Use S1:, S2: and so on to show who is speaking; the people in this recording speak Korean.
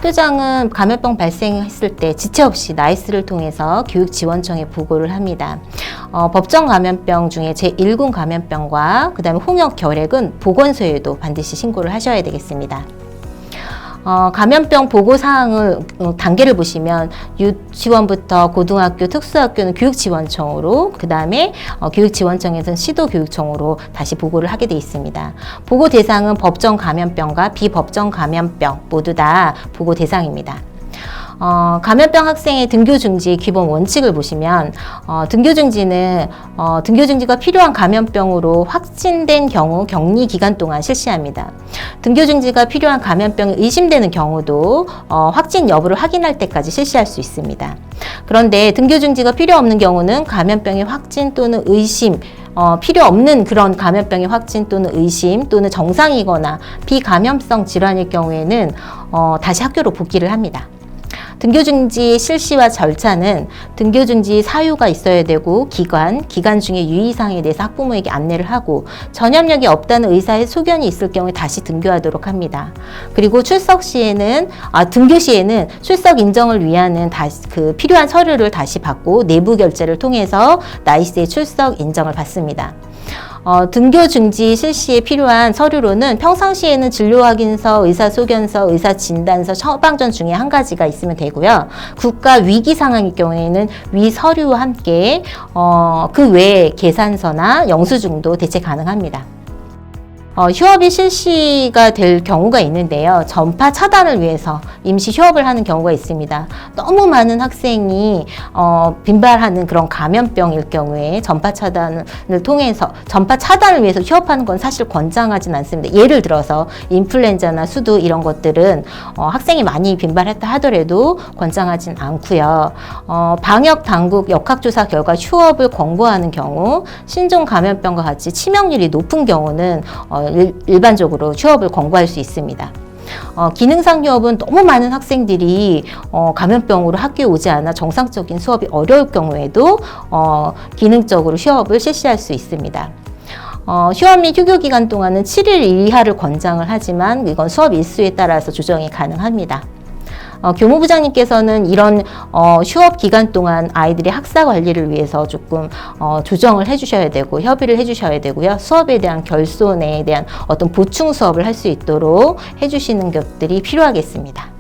S1: 학교장은 감염병 발생했을 때 지체 없이 나이스를 통해서 교육지원청에 보고를 합니다. 법정 감염병 중에 제1군 감염병과 그 다음에 홍역, 결핵은 보건소에도 반드시 신고를 하셔야 되겠습니다. 감염병 보고사항을 단계를 보시면 유치원부터 고등학교, 특수학교는 교육지원청으로, 그 다음에 교육지원청에서는 시도교육청으로 다시 보고를 하게 돼 있습니다. 보고 대상은 법정 감염병과 비법정 감염병 모두 다 보고 대상입니다. 감염병 학생의 등교 중지 기본 원칙을 보시면 등교 중지는 등교 중지가 필요한 감염병으로 확진된 경우 격리 기간 동안 실시합니다. 등교 중지가 필요한 감염병이 의심되는 경우도 확진 여부를 확인할 때까지 실시할 수 있습니다. 그런데 등교 중지가 필요 없는 경우는 감염병의 확진 또는 의심 필요 없는 그런 감염병의 확진 또는 의심 또는 정상이거나 비감염성 질환일 경우에는 다시 학교로 복귀를 합니다. 등교중지 실시와 절차는 등교중지 사유가 있어야 되고 기간 중에 유의사항에 대해서 학부모에게 안내를 하고 전염력이 없다는 의사의 소견이 있을 경우에 다시 등교하도록 합니다. 그리고 출석 시에는 등교 시에는 출석 인정을 위한 필요한 서류를 다시 받고 내부 결제를 통해서 나이스의 출석 인정을 받습니다. 등교 중지 실시에 필요한 서류로는 평상시에는 진료확인서, 의사소견서, 의사진단서, 처방전 중에 한 가지가 있으면 되고요. 국가 위기 상황일 경우에는 위 서류와 함께 그 외에 계산서나 영수증도 대체 가능합니다. 휴업이 실시가 될 경우가 있는데요. 전파 차단을 위해서 임시 휴업을 하는 경우가 있습니다. 너무 많은 학생이 빈발하는 그런 감염병일 경우에 전파 차단을 위해서 휴업하는 건 사실 권장하진 않습니다. 예를 들어서 인플루엔자나 수두 이런 것들은 학생이 많이 빈발했다 하더라도 권장하진 않고요. 방역 당국 역학조사 결과 휴업을 권고하는 경우 신종 감염병과 같이 치명률이 높은 경우는 일반적으로 휴업을 권고할 수 있습니다. 기능상 휴업은 너무 많은 학생들이 감염병으로 학교에 오지 않아 정상적인 수업이 어려울 경우에도 기능적으로 휴업을 실시할 수 있습니다. 휴업 및 휴교 기간 동안은 7일 이하를 권장을 하지만 이건 수업 일수에 따라서 조정이 가능합니다. 교무부장님께서는 이런 휴업 기간 동안 아이들의 학사 관리를 위해서 조금 조정을 해주셔야 되고 협의를 해주셔야 되고요. 수업에 대한 결손에 대한 어떤 보충 수업을 할 수 있도록 해주시는 것들이 필요하겠습니다.